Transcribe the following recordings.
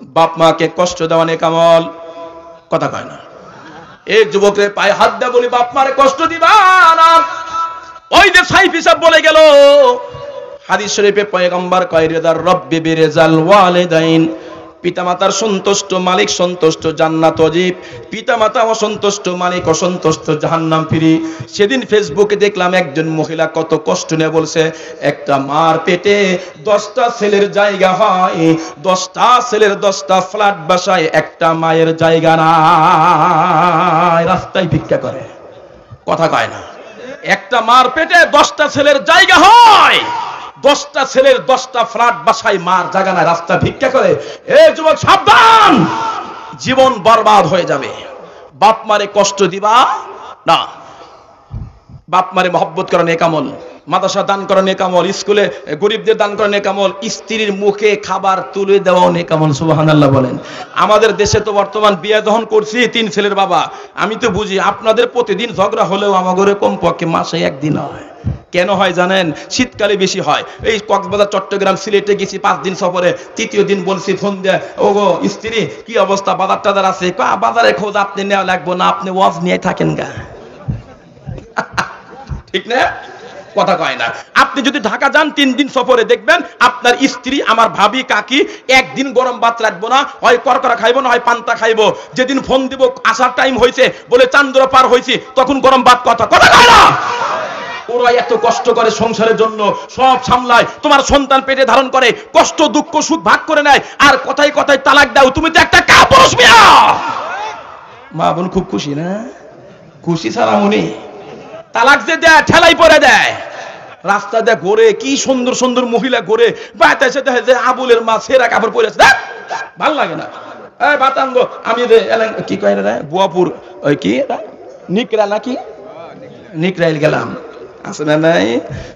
বাপ মাকে কষ্ট দেওয়া নেক আমল, কথা কয় না। এই যুবকরে পায়ে হাত দেয়া বলি, বাপ মারে কষ্ট দিবা না। ওই যে সাইফি সাহেব বলে গেল, হাদিস শরীফে পয়গম্বর কয় রিদার রব্বি বিরিজাল ওয়ালিদাইন, পিতামাতার সন্তুষ্ট মালিক সন্তুষ্ট জান্নাত ওয়াজিব, পিতামাতা অসন্তুষ্ট মালিক অসন্তুষ্ট জাহান্নাম ফ্রি। সেদিন ফেসবুকে দেখলাম একজন মহিলা কত কষ্ট নিয়ে বলছে, একটা মার পেটে 10টা ছেলের জায়গা হয়, 10টা ছেলের 10টা ফ্ল্যাট বাসায়, একটা মায়ের জায়গা নাই, রাস্তায় ভিক্ষা করে, কথা কয় না। একটা মার পেটে 10টা ছেলের জায়গা হয়, 10টা ছেলের 10টা ফ্ল্যাট বাসায়, মার জায়গা নাই, রাস্তা ভিক্ষা করে। এ যুবক সাবধান, জীবন বরবাদ হয়ে যাবে। বাপ মারে কষ্ট দিবা না। বাপ মারে মহব্বত করা নেক আমল, মাদ্রাসা দান করা নেক আমল, স্কুলে গরিবদের দান করা নেক আমল, স্ত্রীর মুখে খাবার তুলে দেওয়া নেক আমল। সুবহানাল্লাহ বলেন। আমাদের দেশে তো বর্তমান বিয়ে যখন করছি 3 ছেলের বাবা, আমি তো বুঝি আপনাদের প্রতিদিন ঝগড়া হলেও আমাদের কমপক্ষে মাসে একদিন হয়। কেন হয় জানেন? শীতকালে বেশি হয়। এই কক্সবাজার চট্টগ্রাম সিলেটে গেছি 5 দিন সফরে, 3য় দিন বলছি ফোন দিয়ে, ও গো স্ত্রী কি অবস্থা, বাজার টাজার আছে? বাজারে খোঁজ আপনি নেওয়া লাগবো না, আপনি ওয়াজ নিয়ে থাকেন গা। ঠিক না? কথা কয় না। আপনি যদি ঢাকা যান 3 দিন সফরে, দেখবেন আপনার স্ত্রী, আমার ভাবি, কাকি একদিন গরম ভাত রাখবো না, হয় করকরা খাইবো না হয় পান্তা খাইবো। যেদিন ফোন দিব আসার টাইম হয়েছে, বলে চান্দ্র পার হয়েছি, তখন গরম ভাত, কথা কয় না। ওরা এত কষ্ট করে সংসারের জন্য, সব সামলায়, তোমার সন্তান পেটে ধারণ করে, কষ্ট দুঃখ সুখ ভাগ করে নেয়, আর কথায় কথায় তালাক দাও। তুমি তো একটা কাপুরুষ মিয়া। মা বোন খুব খুশি না? খুশি ছাড়া মনে তালাক যে দেয়, ঠেলাই পরে দেয়। রাস্তা দিয়ে ঘোরে, কি সুন্দর সুন্দর মহিলা ঘোরে, বাইতে দেখে যে আবুলের মা সেরা কাপড় পরেছে, ভাল লাগে না। এই বাতাঙ্গ, আমি কি কয় রে, বুয়াপুর ওই কি নিকরা নাকি নিকরাইল গেলাম, আছে না নাই?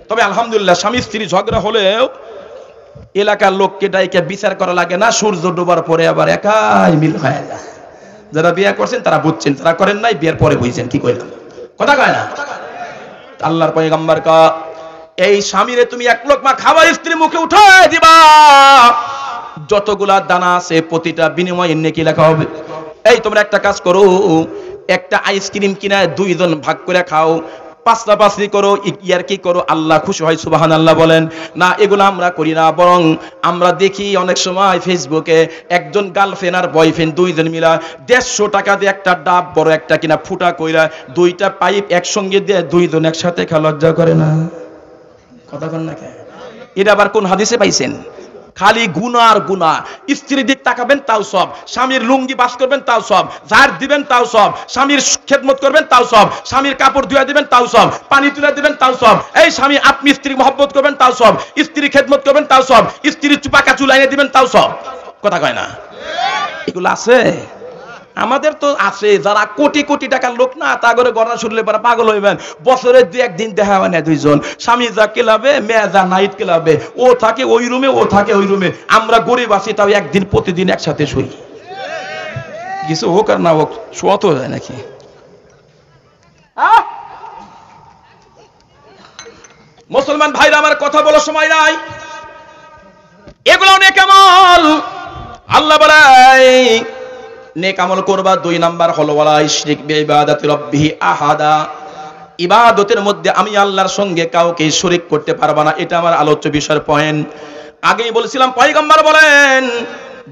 তবে আলহামদুলিল্লাহ স্বামী স্ত্রী ঝগড়া হলেও এলাকার লোককে ডাইকে বিচার করা লাগে না। সূর্য ডোবার পরে আবার একাই মিল হয়ে যায়। যারা বিয়ে করছেন তারা বুঝছেন, যারা করেন নাই বিয়ের পরে বুঝছেন। কি কইলাম? কথা কয় না। আল্লাহর পয়গম্বর কা, এই স্বামীরে তুমি 1 লোকমা খাবার স্ত্রী মুখে উঠায় দিবা, যতগুলা দানা আছে প্রতিটা বিনিময়ে নেকি লেখা হবে। এই তোমরা একটা কাজ করো, একটা আইসক্রিম কিনা 2 জন ভাগ করে খাও, পাঁচলাপাঁচলি করো, ইয়ার কি করো, আল্লাহ খুশি হয়। সুবহানাল্লাহ বলেন না। এগুলো আমরা করি না, বরং আমরা দেখি অনেক সময় ফেসবুকে একজন গার্লফ্রেন্ড আর বয়ফ্রেন্ড 2 জন মিলা 150 টাকা দিয়ে একটা ডাব বড় একটা কিনা ফুটা কইরা 2টা পাইপ একসঙ্গে দিয়ে 2 জন একসাথে খাওয়া লজ্জা করে না? কথা বল না কেন? এটা আবার কোন হাদিসে পাইছেন? খালি গুনাহ আর গুনাহ। স্ত্রীর দিক তাকাবেন তাও সব, স্বামীর লুঙ্গি বাস করবেন তাও সব, ঝাড় দিবেন তাও সব, স্বামীর খেদমত করবেন তাও সব, স্বামীর কাপড় ধুয়ে দিবেন তাও সব, পানি তুলে দিবেন তাও সব। এই স্বামী, আপনি স্ত্রী মহব্বত করবেন তাও সব, স্ত্রী খেদমত করবেন তাও সব, স্ত্রীর চুপাকা চুলাইনে দিবেন তাও সব। কথা কয় না? এগুলো আছে আমাদের তো আছে। যারা কোটি কোটি টাকার লোক না, তা করে গণনা শুনলে পরে পাগল হইবেন। বছরে 2-1 দিন দেখা হয় না 2 জন। স্বামী যা ক্লাবে, মেয়ে যা নাইট ক্লাবে, ও থাকে ওই রুমে, ও থাকে ওই রুমে। আমরা গরিব আছি, তাও একদিন প্রতিদিন একসাথে শুই। কিছু হোক আর না হোক, শোয়া তো যায় নাকি? মুসলমান ভাইরা আমার, কথা বলার সময় নাই। এগুলো নেক আমল। আল্লাহ বলে নেক আমল করবা। 2 নাম্বার হলো ওয়ালা ইশরিক বিইবাদাতি রাব্বিহি আহাদা, ইবাদতের মধ্যে আমি আল্লাহর সঙ্গে কাউকে শরীক করতে পারবা না। এটা আমার আলোচ্য বিষয়ের পয়েন্ট। আগেই বলেছিলাম, পয়গম্বর বলেন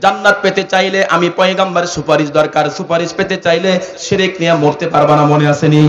জান্নাত পেতে চাইলে আমি পয়গম্বরের সুপারিশ দরকার, সুপারিশ পেতে চাইলে শিরক নিয়ে মরতে পারবা না। মনে আসেনি?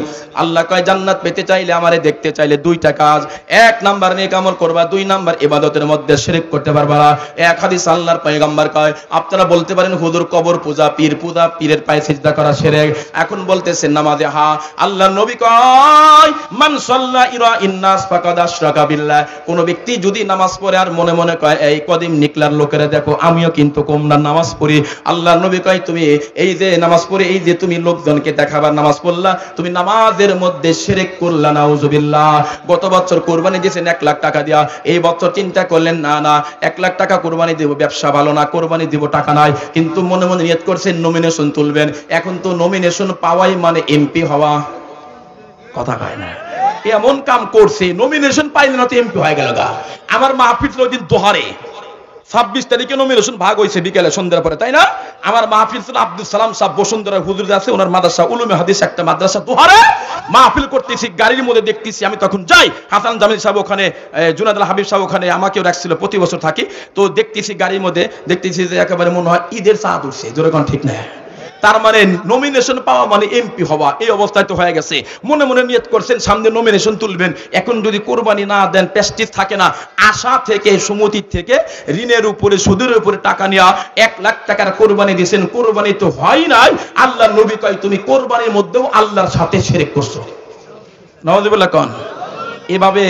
আল্লাহ কয় জান্নাত পেতে চাইলে, আমারে দেখতে চাইলে 2টা কাজ। 1 নাম্বার নেক আমল করবা, 2 নাম্বার ইবাদতের মধ্যে শিরক করতে পারবা না। এক হাদিস আল্লাহর পয়গম্বর কয়, আপনারা বলতে পারেন হুজুর কবর পূজা, পীর পূজা, পীরের পায়ে সিজদা করা শিরক। এখন বলতেছেন নামাজে। হ্যাঁ, আল্লাহর নবী কয় মান সাল্লা ইরা ইন্নাস ফাকাদ আশরাকা বিল্লাহ। কোন ব্যক্তি যদি নামাজ পড়ে আর মনে মনে কয় এই কদিম নিকলার লোকেরা দেখো, আমিও কিন্তু কোমরা নামাজ পড়ি, আল্লাহর নবী কয় তুমি এই যে নামাজ পড়ে, এই যে তুমি লোকজনকে দেখাবার নামাজ পড়লা, তুমি নামাজের মধ্যে শিরক করলা। নাউজুবিল্লাহ। গত বছর কুরবানি দিয়েছেন 1 লাখ টাকা দিয়া, এই বছর চিন্তা করলেন না না 1 লাখ টাকা কুরবানি দেব, ব্যবসা ভালো না, কুরবানি দিব, টাকা নাই, কিন্তু মনে মনে নিয়ত করছেন নমিনেশন তুলবেন। এখন তো নমিনেশন পাওয়াই মানে এমপি হওয়া। কথা কয় না? এমন কাম করছে, নমিনেশন পাইলে না তো এমপি হয়ে গেল গা। আমার মাহফিল ওই দিন দোহারে 26 তারিখে নমিনেশন ভাগ হয়েছে বিকেলে সন্ধ্যার পরে, তাই না? আমার মাহফিল ছিল আব্দুল সালাম সাহেব বসুন্ধরা হুজুর আছে, ওনার মাদ্রাসা উলুমে হাদিস একটা মাদ্রাসা দোহারে মাহফিল করতেছি, গাড়ির মধ্যে দেখতেছি, আমি তখন যাই, হাসান জামিল সাহেব ওখানে, জুনাদ আল হাবিব সাহেব ওখানে, আমাকেও রাখছিল, প্রতি বছর থাকি, তো দেখতেছি গাড়ির মধ্যে, দেখতেছি যে একেবারে মনে হয় ঈদের চাঁদ উঠছে, যেরকম ঠিক না। তার মানে নমিনেশন পাওয়া মানে এমপি হওয়া, এই অবস্থায় তো হয়ে গেছে। মনে মনে নিয়ত করছেন সামনে নমিনেশন তুলবেন, এখন যদি কোরবানি না দেন প্রেস্টিজ থাকে না, আশা থেকে সমিতি থেকে ঋণের উপরে সুদের উপরে টাকা নেওয়া, 1 লাখ টাকার কোরবানি দিয়েছেন, কোরবানি তো হয় নাই। আল্লাহ নবী কয় তুমি কোরবানির মধ্যেও আল্লাহর সাথে শিরক করছো। নাউযুবিল্লাহ কোন। এভাবে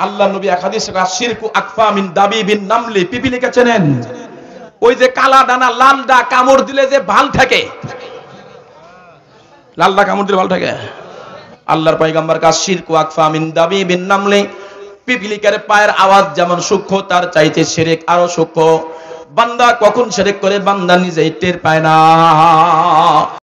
আল্লাহ নবী এক হাদিসে শিরকু আকফা মিন দাবিবিন নামলি, পিপিলিকা চেনেন? ওই যে কালা ডানা লালডা কামড় দিলে যে ভাল থাকে, লালডা কামড় দিলে ভাল থাকে। আল্লাহর পয়গম্বর কা শিরকু আকফা মিন দাবিবিন নামলি, পিপিলিকার পায়ের আওয়াজ যেমন সূক্ষ্ম তার চাইতে শিরক আরো সূক্ষ্ম। বান্দা কখন শিরক করে বান্দা নিজেই টের পায় না।